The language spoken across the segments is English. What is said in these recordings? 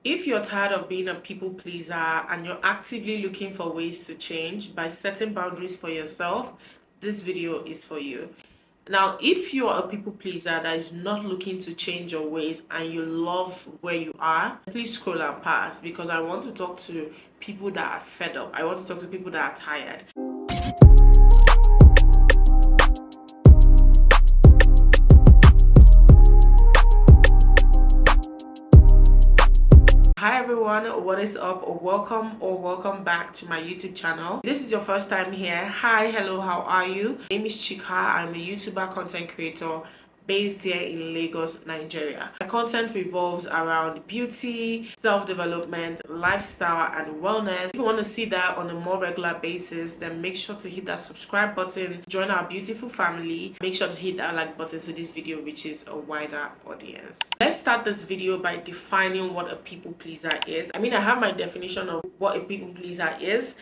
If you're tired of being a people pleaser and you're actively looking for ways to change by setting boundaries for yourself, this video is for you. Now, if you're a people pleaser that is not looking to change your ways and you love where you are, please scroll and pass, because I want to talk to people that are fed up. I want to talk to people that are tired. Hi everyone, what is up? Welcome back to my YouTube channel. This is your first time here. Hi, hello, how are you? My name is Cheekarrr. I'm a YouTuber content creator based here in Lagos, Nigeria. My content revolves around beauty, self-development, lifestyle, and wellness. If you want to see that on a more regular basis, then make sure to hit that subscribe button, join our beautiful family. Make sure to hit that like button so this video reaches a wider audience. Let's start this video by defining what a people pleaser is. I have my definition of what a people pleaser is,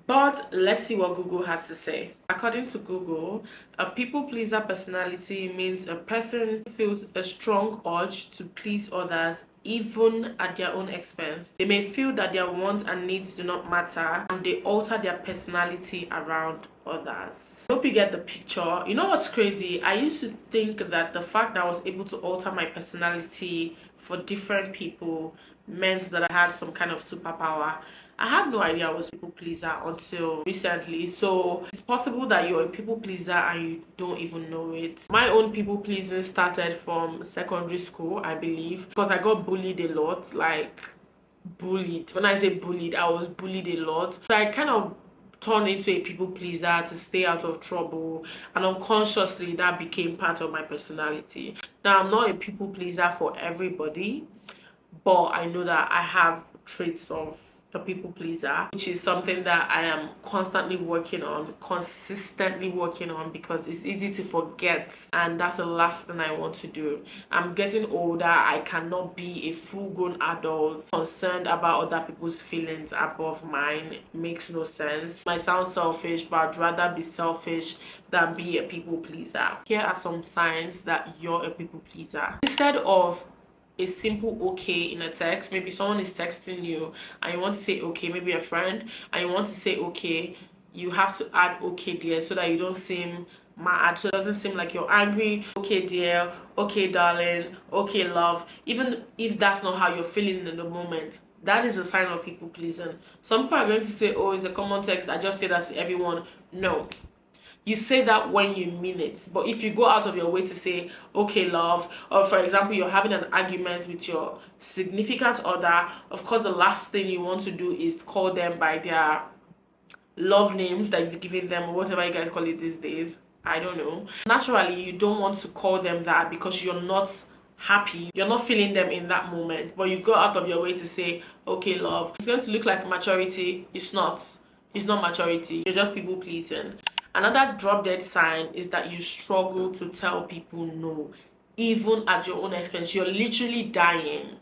but let's see what Google has to say. According to Google, a people pleaser personality means a person feels a strong urge to please others even at their own expense. They may feel that their wants and needs do not matter, and they alter their personality around others. Hope you get the picture. You know what's crazy? I used to think that the fact that I was able to alter my personality for different people meant that I had some kind of superpower. I had no idea I was a people pleaser until recently. So it's possible that you're a people pleaser and you don't even know it. My own people pleasing started from secondary school, I believe, because I got bullied a lot. Like, bullied. When I say bullied, I was bullied a lot. So I kind of turned into a people pleaser to stay out of trouble, and unconsciously that became part of my personality. Now, I'm not a people pleaser for everybody, but I know that I have traits of a people pleaser, which is something that I am constantly working on, consistently working on, because it's easy to forget, and that's the last thing I want to do. I'm getting older. I cannot be a full-grown adult concerned about other people's feelings above mine. It makes no sense. It might sound selfish, but I'd rather be selfish than be a people pleaser. Here are some signs that you're a people pleaser. Instead of a simple okay in a text, maybe someone is texting you and you want to say okay, maybe a friend, and you want to say okay, you have to add okay dear, so that you don't seem mad, so it doesn't seem like you're angry. Okay dear, okay darling, okay love, even if that's not how you're feeling in the moment. That is a sign of people pleasing. Some people are going to say, oh, it's a common text, I just say that to everyone. No, you say that when you mean it. But if you go out of your way to say okay love, or for example you're having an argument with your significant other, of course the last thing you want to do is call them by their love names that you've given them, or whatever you guys call it these days. I don't know. Naturally, you don't want to call them that because you're not happy, you're not feeling them in that moment, but you go out of your way to say okay love. It's going to look like maturity. It's not maturity. You're just people pleasing. Another drop dead sign is that you struggle to tell people no, even at your own expense. You're literally dying.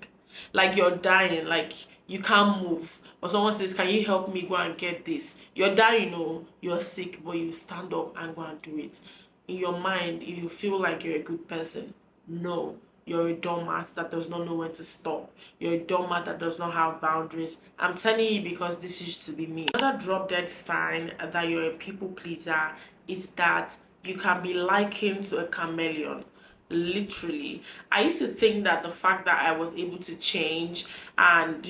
Like, you're dying, like you can't move, or someone says, can you help me go and get this? You're dying, no, you're sick, but you stand up and go and do it. In your mind, if you feel like you're a good person, no, you're a doormat that does not know when to stop. You're a doormat that does not have boundaries. I'm telling you because this used to be me. Another drop dead sign that you're a people pleaser is that you can be likened to a chameleon. Literally, I used to think that the fact that I was able to change and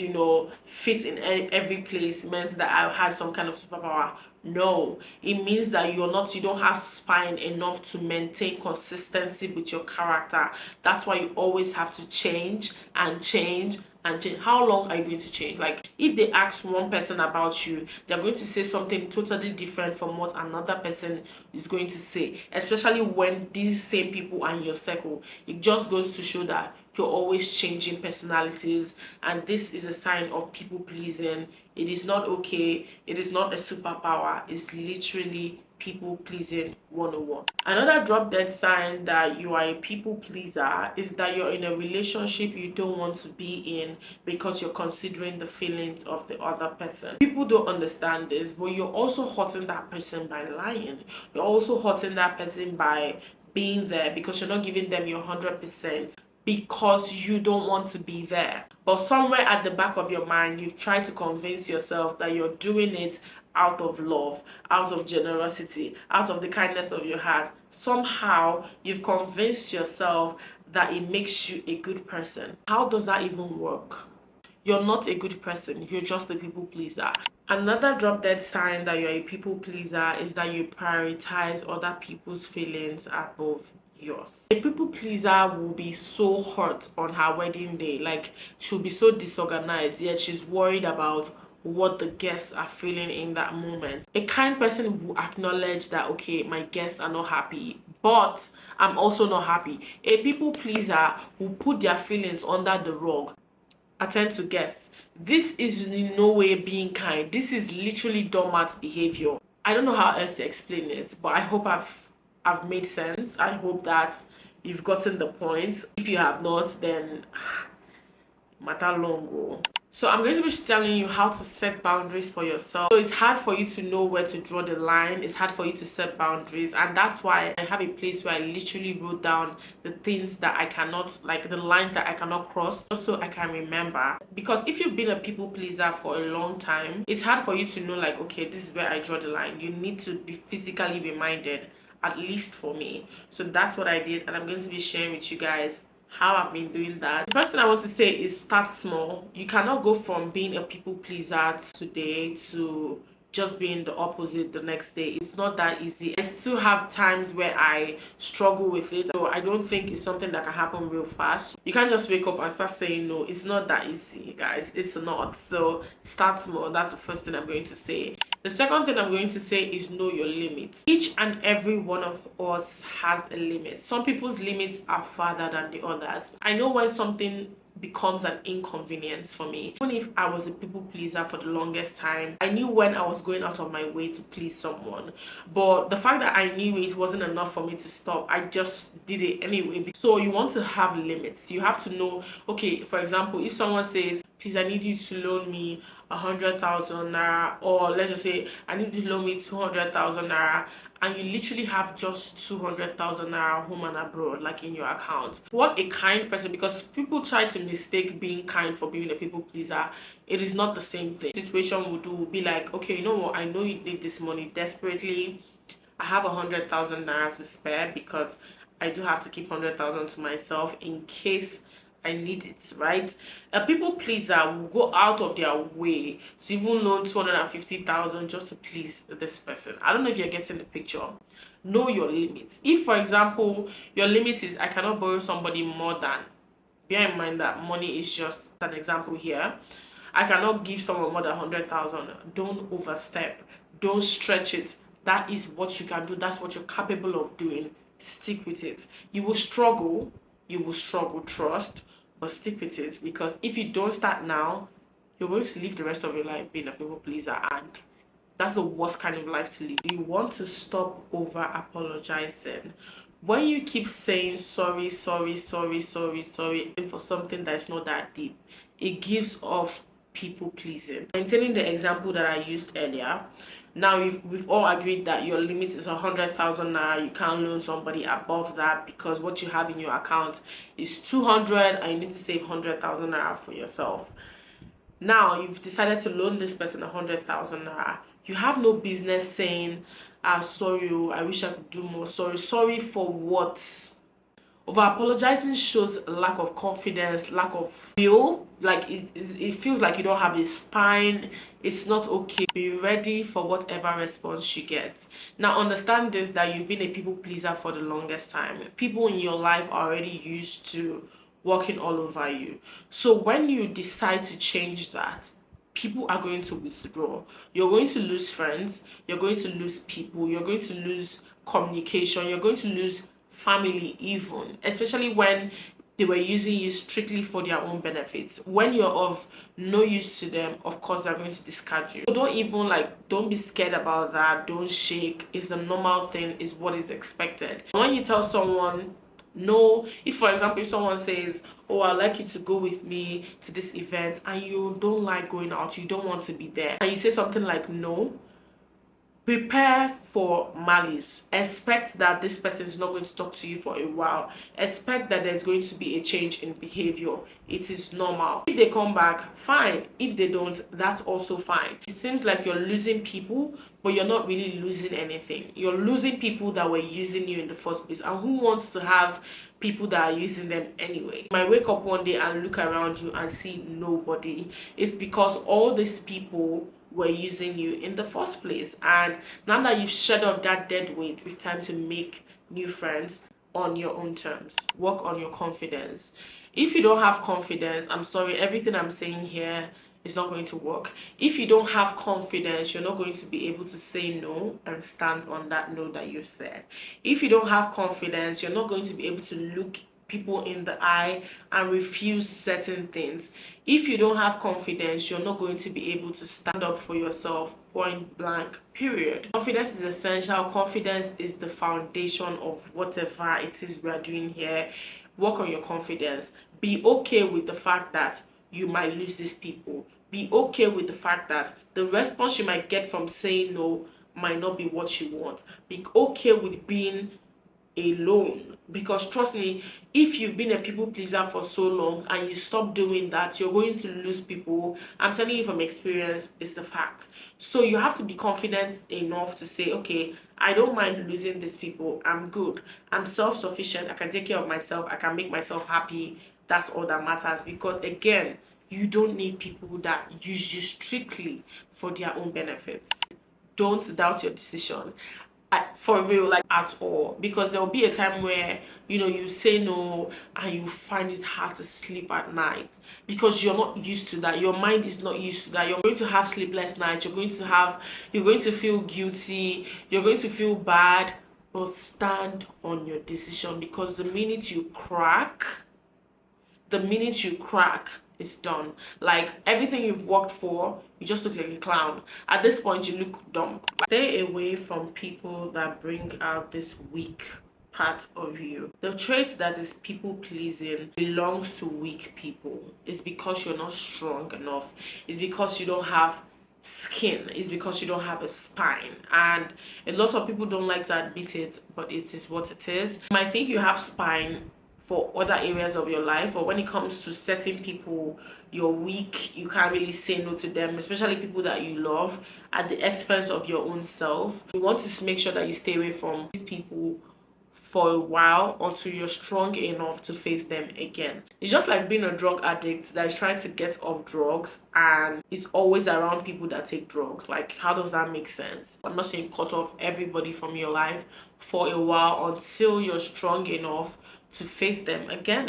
fit in every place meant that I had some kind of superpower. No, it means that you don't have spine enough to maintain consistency with your character. That's why you always have to change and change and change. How long are you going to change? Like, if they ask one person about you, they're going to say something totally different from what another person is going to say, especially when these same people are in your circle. It just goes to show that you're always changing personalities, and this is a sign of people pleasing. It is not okay. It is not a superpower. It's literally people pleasing 101. Another drop dead sign that you are a people pleaser is that you're in a relationship you don't want to be in because you're considering the feelings of the other person. People don't understand this, but you're also hurting that person by lying. You're also hurting that person by being there because you're not giving them your 100%. because you don't want to be there. But somewhere at the back of your mind, you've tried to convince yourself that you're doing it out of love, out of generosity, out of the kindness of your heart. Somehow you've convinced yourself that it makes you a good person. How does that even work? You're not a good person, you're just a people pleaser. Another drop dead sign that you're a people pleaser is that you prioritize other people's feelings above yours. A people pleaser will be so hurt on her wedding day, like she'll be so disorganized, yet she's worried about what the guests are feeling in that moment. A kind person will acknowledge that, okay, my guests are not happy, but I'm also not happy. A people pleaser will put their feelings under the rug, attend to guests. This is in no way being kind. This is literally doormat behavior. I don't know how else to explain it, but I hope I've made sense. I hope that you've gotten the point. If you have not, then matter longo. So I'm going to be telling you how to set boundaries for yourself. So it's hard for you to know where to draw the line. It's hard for you to set boundaries, and that's why I have a place where I literally wrote down the things that I cannot, like the lines that I cannot cross, just so I can remember. Because if you've been a people pleaser for a long time, it's hard for you to know, like, okay, this is where I draw the line. You need to be physically reminded, at least for me. So that's what I did, and I'm going to be sharing with you guys how I've been doing that. The first thing I want to say is start small. You cannot go from being a people pleaser today to just being the opposite the next day. It's not that easy. I still have times where I struggle with it, so I don't think it's something that can happen real fast. You can't just wake up and start saying no. It's not that easy, guys. It's not. So start small. That's the first thing I'm going to say. The second thing I'm going to say is know your limits. Each and every one of us has a limit. Some people's limits are farther than the others. I know when something becomes an inconvenience for me. Even if I was a people pleaser for the longest time, I knew when I was going out of my way to please someone. But the fact that I knew it wasn't enough for me to stop, I just did it anyway. So you want to have limits. You have to know, okay, for example, if someone says, please, I need you to loan me 100,000 naira, or let's just say I need you to loan me 200,000 naira, and you literally have just 200,000 naira home and abroad, like in your account. What a kind person, because people try to mistake being kind for being a people pleaser. It is not the same thing. Situation would be like, okay, you know what, I know you need this money desperately. I have 100,000 naira to spare because I do have to keep 100,000 to myself in case I need it, right? A people pleaser will go out of their way to even loan 250,000 just to please this person. I don't know if you're getting the picture. Know your limits. If, for example, your limit is I cannot borrow somebody more than, bear in mind that money is just an example here. I cannot give someone more than 100,000. Don't overstep. Don't stretch it. That is what you can do. That's what you're capable of doing. Stick with it. You will struggle. Trust. But stick with it, because if you don't start now, you're going to live the rest of your life being a people pleaser, and that's the worst kind of life to live. You want to stop over apologizing. When you keep saying sorry for something that's not that deep, it gives off people pleasing. Maintaining the example that I used earlier, now we've all agreed that your limit is 100,000 naira. You can't loan somebody above that because what you have in your account is 200 and you need to save 100,000 naira for yourself. Now you've decided to loan this person 100,000 naira. You have no business saying, sorry, I wish I could do more. Sorry for what? Over apologizing shows lack of confidence, lack of feel. Like it feels like you don't have a spine. It's not okay. Be ready for whatever response you get. Now understand this, that you've been a people pleaser for the longest time. People in your life are already used to walking all over you. So when you decide to change that, people are going to withdraw. You're going to lose friends. You're going to lose people. You're going to lose communication. You're going to lose family even, especially when they were using you strictly for their own benefits. When you're of no use to them, of course they're going to discard you. So don't be scared about that. Don't shake. It's a normal thing. It's what is expected. When you tell someone no, if for example if someone says, oh, I'd like you to go with me to this event, and you don't like going out, you don't want to be there, and you say something like no, Prepare for malice. Expect that this person is not going to talk to you for a while. Expect that there's going to be a change in behavior. It is normal. If they come back, fine. If they don't, that's also fine. It seems like you're losing people, but you're not really losing anything. You're losing people that were using you in the first place. And who wants to have people that are using them anyway? You might wake up one day and look around you and see nobody. It's because all these people were using you in the first place, and now that you've shed off that dead weight, it's time to make new friends on your own terms. Work on your confidence. If you don't have confidence, I'm sorry, everything I'm saying here is not going to work. If you don't have confidence, you're not going to be able to say no and stand on that no that you've said. If you don't have confidence, you're not going to be able to look people in the eye and refuse certain things. If you don't have confidence, you're not going to be able to stand up for yourself, point blank, period. Confidence is essential. Confidence is the foundation of whatever it is we are doing here. Work on your confidence. Be okay with the fact that you might lose these people. Be okay with the fact that the response you might get from saying no might not be what you want. Be okay with being alone, because trust me, if you've been a people pleaser for so long and you stop doing that, you're going to lose people. I'm telling you from experience, it's the fact. So you have to be confident enough to say, okay, I don't mind losing these people. I'm good, I'm self-sufficient, I can take care of myself, I can make myself happy. That's all that matters. Because again, you don't need people that use you strictly for their own benefits. Don't doubt your decision. For real, like at all, because there will be a time where you say no and you find it hard to sleep at night because you're not used to that. Your mind is not used to that. You're going to have sleepless nights. You're going to feel guilty. You're going to feel bad. But stand on your decision, because the minute you crack, it's done. Like everything you've worked for, you just look like a clown. At this point, you look dumb. Stay away from people that bring out this weak part of you. The trait that is people pleasing belongs to weak people. It's because you're not strong enough. It's because you don't have skin. It's because you don't have a spine. And a lot of people don't like to admit it, but it is what it is. You might think you have spine for other areas of your life, or when it comes to certain people, you're weak, you can't really say no to them, especially people that you love, at the expense of your own self. You want to make sure that you stay away from these people for a while until you're strong enough to face them again. It's just like being a drug addict that is trying to get off drugs and is always around people that take drugs. Like, how does that make sense? I'm not saying cut off everybody from your life for a while until you're strong enough to face them again.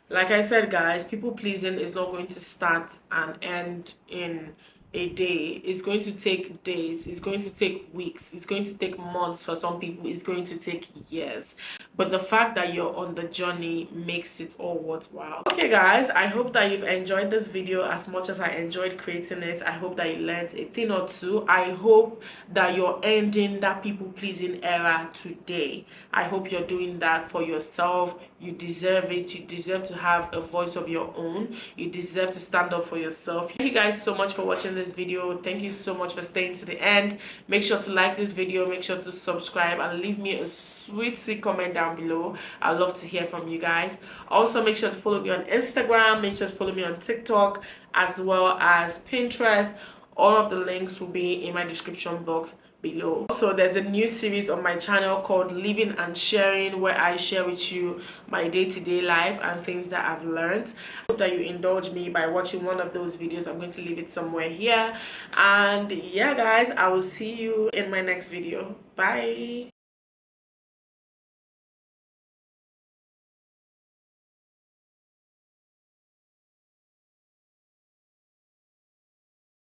Like I said, guys, people pleasing is not going to start and end in a day. It's going to take days, it's going to take weeks, it's going to take months. For some people, it's going to take years. But the fact that you're on the journey makes it all worthwhile. Okay guys, I hope that you've enjoyed this video as much as I enjoyed creating it. I hope that you learned a thing or two. I hope that you're ending that people pleasing era today. I hope you're doing that for yourself. You deserve it. You deserve to have a voice of your own. You deserve to stand up for yourself. Thank you guys so much for watching this video. Thank you so much for staying to the end. Make sure to like this video, make sure to subscribe, and leave me a sweet comment down below. I'd love to hear from you guys. Also, make sure to follow me on Instagram, make sure to follow me on TikTok, as well as Pinterest. All of the links will be in my description box below. So there's a new series on my channel called Living and Sharing, where I share with you my day-to-day life and things that I've learned. I hope that you indulge me by watching one of those videos. I'm going to leave it somewhere here. And yeah guys, I will see you in my next video. Bye.